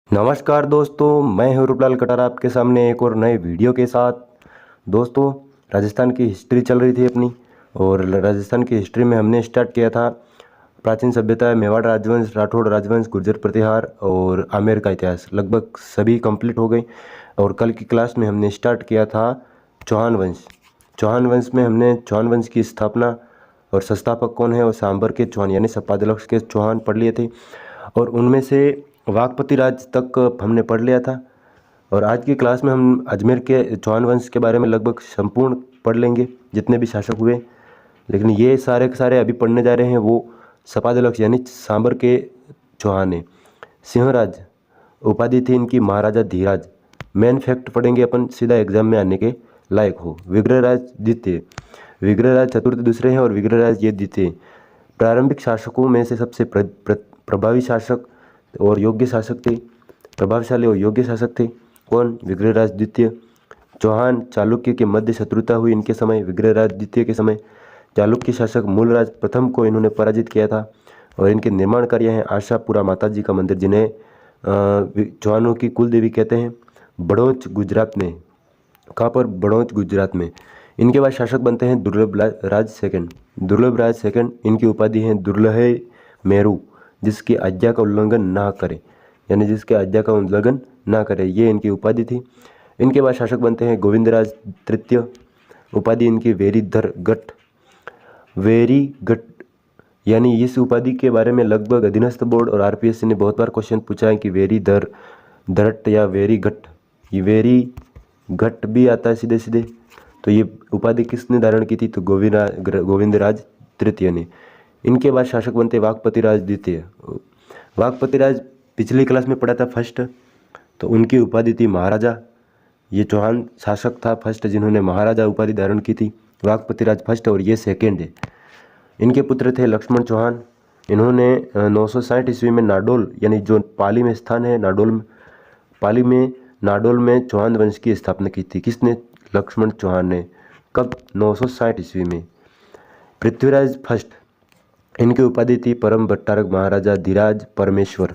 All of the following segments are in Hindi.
नमस्कार दोस्तों, मैं हूं रूपलाल कटारा आपके सामने एक और नए वीडियो के साथ। दोस्तों, राजस्थान की हिस्ट्री चल रही थी अपनी, और राजस्थान की हिस्ट्री में हमने स्टार्ट किया था प्राचीन सभ्यता, मेवाड़ राजवंश, राठौड़ राजवंश, गुर्जर प्रतिहार और आमेर का इतिहास। लगभग सभी कंप्लीट हो गई। और कल की क्लास में हमने स्टार्ट किया था चौहान वंश। चौहान वंश में हमने चौहान वंश की स्थापना और संस्थापक कौन है और सांबर के चौहान यानी सपादलक्ष के चौहान पढ़ लिए थे, और उनमें से वाकपति राज तक हमने पढ़ लिया था। और आज की क्लास में हम अजमेर के चौहान वंश के बारे में लगभग संपूर्ण पढ़ लेंगे, जितने भी शासक हुए। लेकिन ये सारे के सारे अभी पढ़ने जा रहे हैं वो सपादलक्ष यानी सांबर के चौहान है। सिंहराज उपाधि थी इनकी महाराजा धीराज। मेन फैक्ट पढ़ेंगे अपन, सीधा एग्जाम में आने के लायक हो। विग्रहराज द्वितीय, विग्रहराज चतुर्थ दूसरे हैं और विग्रहराज ये द्वितीय। प्रारंभिक शासकों में से सबसे प्रभावी शासक और योग्य शासक थे, प्रभावशाली और योग्य शासक थे। कौन? विग्रहराज द्वितीय। चौहान चालुक्य के मध्य शत्रुता हुई इनके समय, विग्रहराज द्वितीय के समय। चालुक्य शासक मूलराज प्रथम को इन्होंने पराजित किया था, और इनके निर्माण कार्य हैं आशापुरा माता जी का मंदिर, जिन्हें चौहानों की कुल देवी कहते हैं, बड़ौच गुजरात में। कहाँ पर? बड़ौच गुजरात में। इनके बाद शासक बनते हैं दुर्लभ राज सेकंड। दुर्लभ राज सेकंड, इनकी उपाधि है दुर्लभ मेरू, जिसकी आज्ञा का उल्लंघन ना करे, यानी जिसके आज्ञा का उल्लंघन ना करे, ये इनकी उपाधि थी। इनके बाद शासक बनते हैं गोविंदराज तृतीय। उपाधि इनकी वेरीधर गट। वेरी गट यानी इस उपाधि के बारे में लगभग अधीनस्थ बोर्ड और आरपीएससी ने बहुत बार क्वेश्चन पूछा है कि वेरीधर धरट या वेरी गट। ये वेरी गट भी आता है सीधे सीधे। तो ये उपाधि किसने धारण की थी? तो गोविंदराज तृतीय ने। इनके बाद शासक बनते वाकपति राज द्वितीय। वाकपति राज पिछली क्लास में पढ़ा था फर्स्ट, तो उनकी उपाधि थी महाराजा। ये चौहान शासक था फर्स्ट जिन्होंने महाराजा उपाधि धारण की थी। वाकपति राज फर्स्ट और ये सेकेंड है। इनके पुत्र थे लक्ष्मण चौहान। इन्होंने 960 ईस्वी में नाडोल यानी जो पाली में स्थान है नाडोल में, पाली में नाडोल में चौहान वंश की स्थापना की थी। किसने? लक्ष्मण चौहान ने। कब? 960 ईस्वी में। पृथ्वीराज फर्स्ट, इनकी उपाधि थी परम भट्टारक महाराजा धीराज परमेश्वर।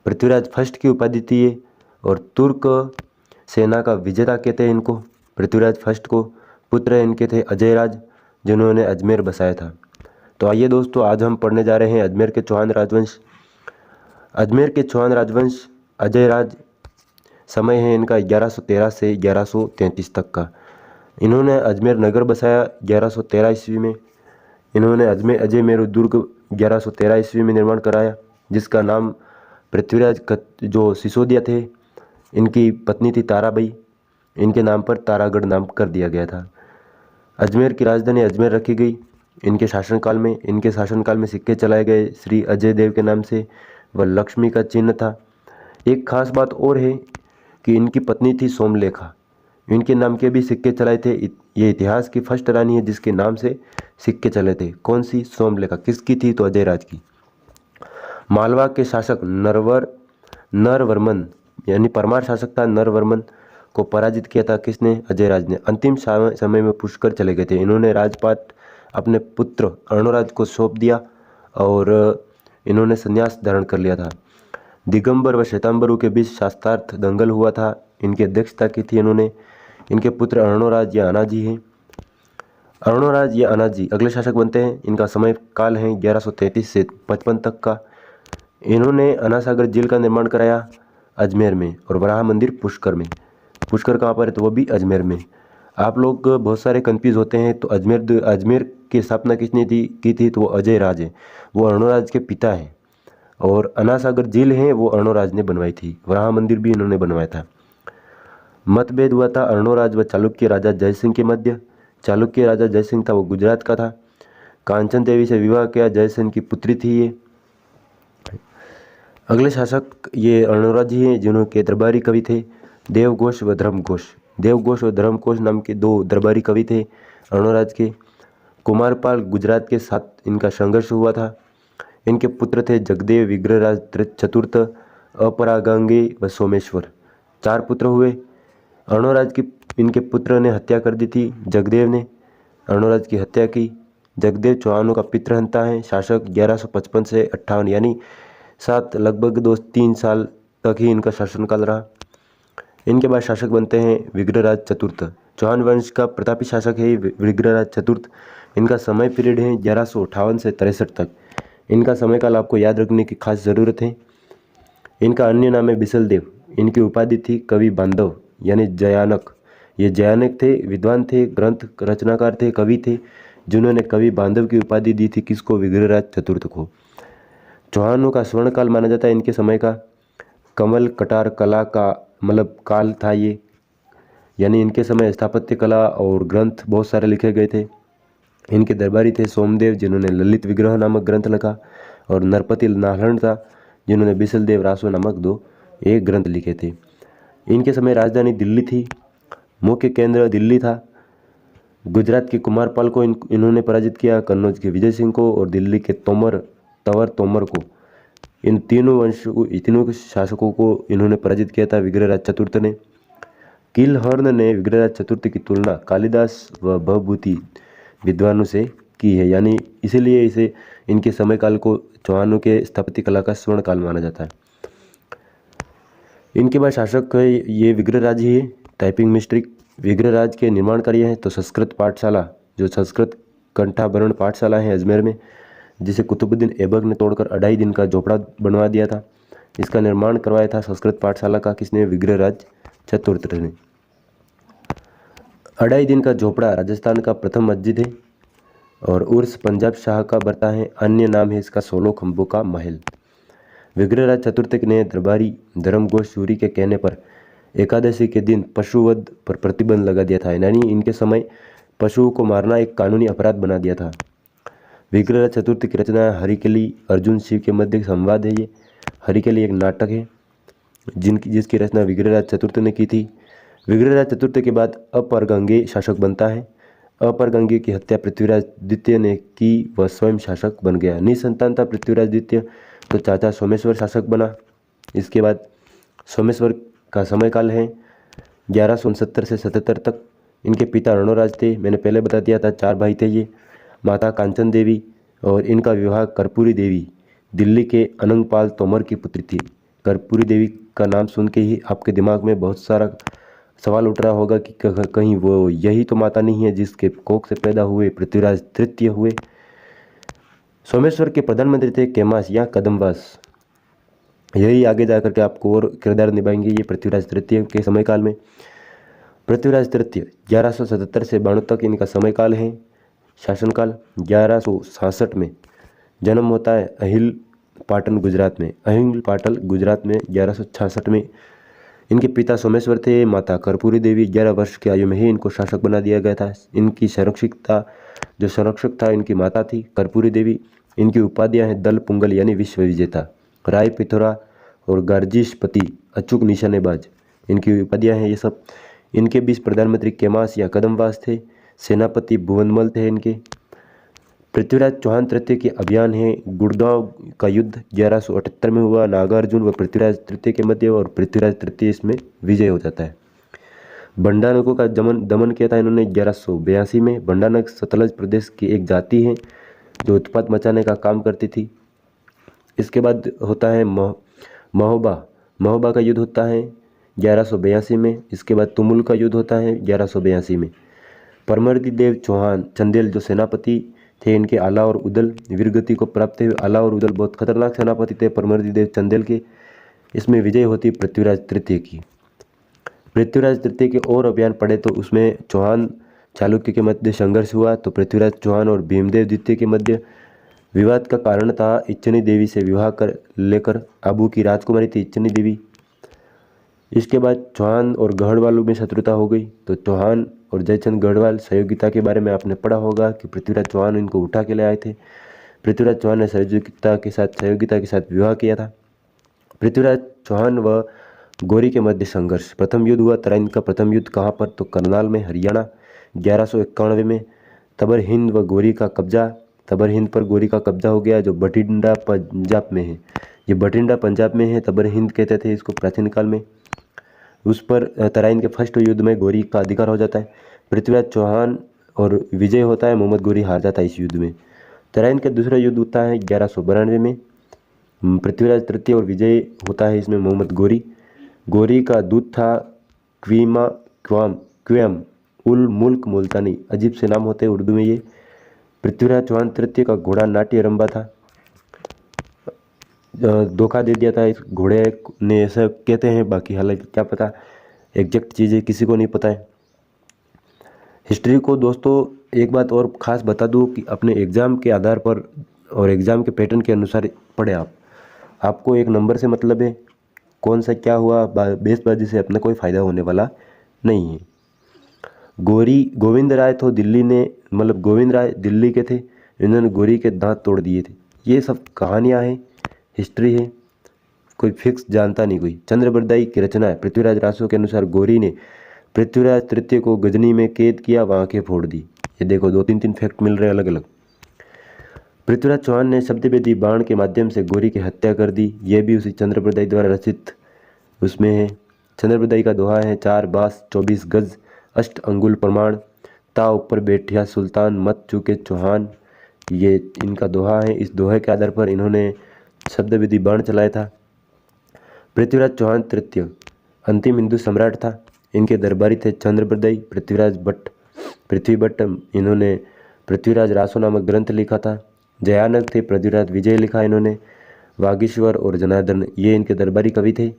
पृथ्वीराज फर्स्ट की उपाधि थी ये, और तुर्क सेना का विजेता कहते हैं इनको, पृथ्वीराज फर्स्ट को। पुत्र इनके थे अजयराज, जिन्होंने अजमेर बसाया था। तो आइए दोस्तों, आज हम पढ़ने जा रहे हैं अजमेर के चौहान राजवंश। अजमेर के चौहान राजवंश अजयराज, समय है इनका 1113 से 1133 तक का। इन्होंने अजमेर नगर बसाया 1113 ईस्वी में। इन्होंने अजय मेरू दुर्ग 1113 ईस्वी में निर्माण कराया, जिसका नाम पृथ्वीराज जो सिसोदिया थे, इनकी पत्नी थी ताराबाई, इनके नाम पर तारागढ़ नाम कर दिया गया था। अजमेर की राजधानी अजमेर रखी गई इनके शासनकाल में। इनके शासनकाल में सिक्के चलाए गए श्री अजय देव के नाम से, वह लक्ष्मी का चिन्ह था। एक खास बात और है कि इनकी पत्नी थी सोमलेखा, इनके नाम के भी सिक्के चलाए थे। ये इतिहास की फर्स्ट रानी है जिसके नाम से सिक्के चले थे। कौन सी? सोमलेखा। किसकी थी? तो अजयराज की। मालवा के शासक नरवर्मन यानी परमार शासक था, नरवर्मन को पराजित किया था। किसने? अजयराज ने। अंतिम समय में पुष्कर चले गए थे। इन्होंने राजपाट अपने पुत्र अर्णोराज को सौंप दिया और इन्होंने संन्यास धारण कर लिया था। दिगंबर व श्वेतांबरू के बीच शास्त्रार्थ दंगल हुआ था, इनकी अध्यक्षता की थी इन्होंने। इनके पुत्र अर्णोराज या अनाजी हैं। अर्णोराज या अनाजी अगले शासक बनते हैं। इनका समय काल है 1133 से 55 तक का। इन्होंने अनासागर झील का निर्माण कराया अजमेर में, और वराह मंदिर पुष्कर में। पुष्कर कहाँ पर है? तो वो भी अजमेर में। आप लोग बहुत सारे कंफ्यूज होते हैं। तो अजमेर की स्थापना किसने की थी? तो वो अजयराज है, वो अर्णोराज के पिता हैं। और अनासागर झील है वो अर्णोराज ने बनवाई थी। वराह मंदिर भी इन्होंने बनवाया था। मतभेद हुआ था अर्णोराज व चालुक्य राजा जयसिंह के मध्य। चालुक्य राजा जयसिंह था वो गुजरात का था। कांचन देवी से विवाह किया, जयसिंह की पुत्री थी ये। अगले शासक ये अर्णोराज ही हैं, जिन्होंने दरबारी कवि थे देवघोष व धर्मघोष। देवघोष और धर्मघोष नाम के दो दरबारी कवि थे अर्णोराज के। कुमारपाल गुजरात के साथ इनका संघर्ष हुआ था। इनके पुत्र थे जगदेव, विग्रहराज चतुर्थ, अपरागांगे व सोमेश्वर। 4 पुत्र हुए। अर्णोराज की इनके पुत्र ने हत्या कर दी थी। जगदेव ने अर्णोराज की हत्या की। जगदेव चौहानों का पितृहंता है। शासक 1155 से 58 यानी लगभग 2-3 साल तक ही इनका शासनकाल रहा। इनके बाद शासक बनते हैं विग्रहराज चतुर्थ। चौहान वंश का प्रतापी शासक है विग्रहराज चतुर्थ। इनका समय पीरियड है 1158 से 63 तक। इनका समयकाल आपको याद रखने की खास ज़रूरत है। इनका अन्य नाम है बिसलदेव। इनकी उपाधि थी कवि बांधव यानी जयानक। ये जयानक थे, विद्वान थे, ग्रंथ रचनाकार थे, कवि थे, जिन्होंने कवि बांधव की उपाधि दी थी किसको? विग्रहराज चतुर्थ को। चौहानों का स्वर्णकाल माना जाता है इनके समय का। कमल कटार कला का मतलब काल था ये, यानी इनके समय स्थापत्य कला और ग्रंथ बहुत सारे लिखे गए थे। इनके दरबारी थे सोमदेव, जिन्होंने ललित विग्रह नामक ग्रंथ लिखा, और नरपति नारायण था, जिन्होंने बिसलदेव रासो नामक एक ग्रंथ लिखे थे। इनके समय राजधानी दिल्ली थी, मुख्य केंद्र दिल्ली था। गुजरात के कुमारपाल को इन्होंने पराजित किया, कन्नौज के विजय सिंह को और दिल्ली के तंवर तोमर को। इन तीनों शासकों को इन्होंने पराजित किया था विग्रहराज चतुर्थ ने। किलहर्न ने विग्रहराज चतुर्थ की तुलना कालिदास व भवभूति विद्वानों से की है, यानी इसीलिए इसे इनके समयकाल को चौहानों के स्थापत्य कला का स्वर्ण काल माना जाता है। इनके बाद शासक है ये विग्रहराज ही है। टाइपिंग मिस्टेक, विग्रहराज के निर्माण कार्य हैं तो संस्कृत पाठशाला, जो संस्कृत कंठाभरण पाठशाला है अजमेर में, जिसे कुतुबुद्दीन ऐबक ने तोड़कर 2.5 दिन का झोपड़ा बनवा दिया था। इसका निर्माण करवाया था संस्कृत पाठशाला का किसने? विग्रहराज चतुर्थ ने। 2.5 दिन का झोपड़ा राजस्थान का प्रथम मस्जिद है और उर्स पंजाब शाह का बरता है। अन्य नाम है इसका 16 खंभों का महल। विग्रहराज चतुर्थ ने दरबारी धर्मघोष सूरी के कहने पर एकादशी के दिन पशुवध पर प्रतिबंध लगा दिया था, यानी इनके समय पशुओं को मारना एक कानूनी अपराध बना दिया था। विग्रहराज चतुर्थ की रचना हरिकेली अर्जुन शिव के मध्य संवाद है। ये हरिकेली एक नाटक है जिसकी रचना विग्रहराज चतुर्थ ने की थी। विग्रहराज चतुर्थ के बाद अपरगंगे शासक बनता है। अपरगंगे की हत्या पृथ्वीराज द्वितीय ने की, वह स्वयं शासक बन गया। निसंतान था पृथ्वीराज द्वितीय, तो चाचा सोमेश्वर शासक बना। इसके बाद सोमेश्वर का समयकाल है 1169 से 77 तक। इनके पिता रणोराज थे, मैंने पहले बता दिया था, 4 भाई थे ये। माता कांचन देवी, और इनका विवाह कर्पूरी देवी दिल्ली के अनंगपाल तोमर की पुत्री थी। कर्पूरी देवी का नाम सुन के ही आपके दिमाग में बहुत सारा सवाल उठ रहा होगा कि कहीं वो यही तो माता नहीं है जिसके कोख से पैदा हुए पृथ्वीराज तृतीय हुए। सोमेश्वर के प्रधानमंत्री थे कैमास या कदमवास। यही आगे जाकर के आपको और किरदार निभाएंगे ये पृथ्वीराज तृतीय के समयकाल में। पृथ्वीराज तृतीय 1177 से 92 तक इनका समयकाल है। शासनकाल 1166 में जन्म होता है अहिल पाटन गुजरात में। अहिल पाटन गुजरात में 1166 में। इनके पिता सोमेश्वर थे, माता कर्पूरी देवी। 11 वर्ष की आयु में ही इनको शासक बना दिया गया था। इनकी संरक्षक था इनकी माता थी कर्पूरी देवी। इनकी उपाधियां हैं दल पुंगल यानी विश्व विजेता, राय पिथोरा और गार्जिशपति अचूक निशानेबाज, इनकी उपाधियां हैं ये सब। इनके 20 प्रधानमंत्री कैमास या कदमवास थे। सेनापति भुवनमल थे इनके। पृथ्वीराज चौहान तृतीय के अभियान है गुड़गांव का युद्ध 1178 में हुआ नागार्जुन व पृथ्वीराज तृतीय के मध्य, और पृथ्वीराज तृतीय इसमें विजय हो जाता है। भंडानकों का दमन किया था इन्होंने 1182 में। भंडानक सतलज प्रदेश की एक जाति है जो उत्पात मचाने का काम करती थी। इसके बाद होता है महोबा का युद्ध होता है 1182 में। इसके बाद तुमुल का युद्ध होता है 1182 में। परमर्दी देव चौहान चंदेल जो सेनापति थे, इनके आला और उदल वीरगति को प्राप्त हुए। आला और उदल बहुत खतरनाक सेनापति थे परमर्दी देव चंदेल के। इसमें विजय होती पृथ्वीराज तृतीय की। पृथ्वीराज तृतीय के और अभियान पढ़े तो उसमें चौहान चालुक्य के मध्य संघर्ष हुआ, तो पृथ्वीराज चौहान और भीमदेव द्वितीय के मध्य विवाद का कारण था इच्छनी देवी से विवाह कर लेकर। आबू की राजकुमारी थी इच्छनी देवी। इसके बाद चौहान और गढ़वालों में शत्रुता हो गई, तो चौहान और जयचंद गढ़वाल सहयोगिता के बारे में आपने पढ़ा होगा कि पृथ्वीराज चौहान इनको उठा के ले आए थे। पृथ्वीराज चौहान ने सहयोगिता के साथ विवाह किया था। पृथ्वीराज चौहान व गौरी के मध्य संघर्ष। प्रथम युद्ध हुआ तराइन का प्रथम युद्ध कहाँ पर? तो करनाल में, हरियाणा 1191 में। तबर हिंद व गौरी का कब्जा। तबर हिंद पर गौरी का कब्जा हो गया जो बठिंडा पंजाब में है। ये बठिंडा पंजाब में है, तबर हिंद कहते थे इसको प्राचीन काल में। उस पर तराइन के फर्स्ट युद्ध में गौरी का अधिकार हो जाता है। पृथ्वीराज चौहान और विजय होता है, मोहम्मद गौरी हार जाता है इस युद्ध में। तराइन का दूसरा युद्ध होता है 1192 में। पृथ्वीराज तृतीय और विजय होता है इसमें मोहम्मद गोरी। गोरी का दूत था क्वेम उल मुल्क मुल्तानी। अजीब से नाम होते हैं उर्दू में ये। पृथ्वीराज चौहान तृतीय का घोड़ा नाट्य रंबा था। धोखा दे दिया था इस घोड़े ने, ऐसा कहते हैं, बाकी हालांकि क्या पता, एग्जैक्ट चीज़ें किसी को नहीं पता है। हिस्ट्री को दोस्तों एक बात और ख़ास बता दूं कि अपने एग्ज़ाम के आधार पर और एग्ज़ाम के पैटर्न के अनुसार पढ़े आप। आपको एक नंबर से मतलब है, कौन सा क्या हुआ बेसबाजी से अपना कोई फ़ायदा होने वाला नहीं है। गोविंद राय तो दिल्ली ने, मतलब गोविंद राय दिल्ली के थे, इन्होंने गोरी के दांत तोड़ दिए थे। ये सब कहानियाँ हैं, हिस्ट्री है, कोई फिक्स जानता नहीं कोई। चंद्रबरदाई की रचना है। पृथ्वीराज रासो के अनुसार गोरी ने पृथ्वीराज तृतीय को गजनी में कैद किया, वहाँ आंखें फोड़ दी। ये देखो 2-3 फैक्ट मिल रहे हैं अलग अलग। पृथ्वीराज चौहान ने शब्दभेदी बाण के माध्यम से गोरी की हत्या कर दी। ये भी उसी चंद्रबरदाई द्वारा रचित उसमें है। चंद्रबरदाई का दोहा है 4 बास 24 गज 8 अंगुल प्रमाण, ता ऊपर बैठिया सुल्तान मत चूके चौहान। ये इनका दोहा है। इस दोहे के आधार पर इन्होंने शब्दभेदी बाण चलाया था। पृथ्वीराज चौहान तृतीय अंतिम हिंदू सम्राट था। इनके दरबारी थे चंद्रबरदाई, पृथ्वी भट्ट। इन्होंने पृथ्वीराज रासो नामक ग्रंथ लिखा था। जयानक थे, पृथ्वीराज विजय लिखा इन्होंने। वागीश्वर और जनार्दन ये इनके दरबारी कवि थे।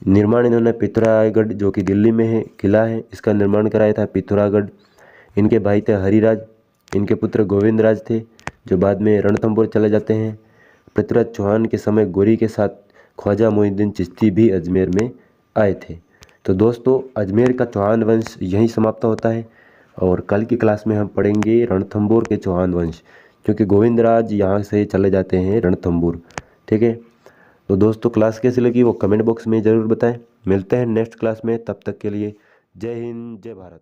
निर्माण इन्होंने पिथौरागढ़ जो कि दिल्ली में है किला है, इसका निर्माण कराया था पिथौरागढ़। इनके भाई थे हरिराज। इनके पुत्र गोविंद राज थे जो बाद में रणथंभौर चले जाते हैं। पृथ्वीराज चौहान के समय गोरी के साथ ख्वाजा मोइनुद्दीन चिश्ती भी अजमेर में आए थे। तो दोस्तों अजमेर का चौहान वंश यहीं समाप्त होता है और कल की क्लास में हम पढ़ेंगे रणथंभौर के चौहान वंश, क्योंकि गोविंद राज यहाँ से चले जाते हैं रणथंभौर। ठीक है, तो दोस्तों क्लास कैसी लगी वो कमेंट बॉक्स में ज़रूर बताएं। मिलते हैं नेक्स्ट क्लास में, तब तक के लिए जय हिंद जय भारत।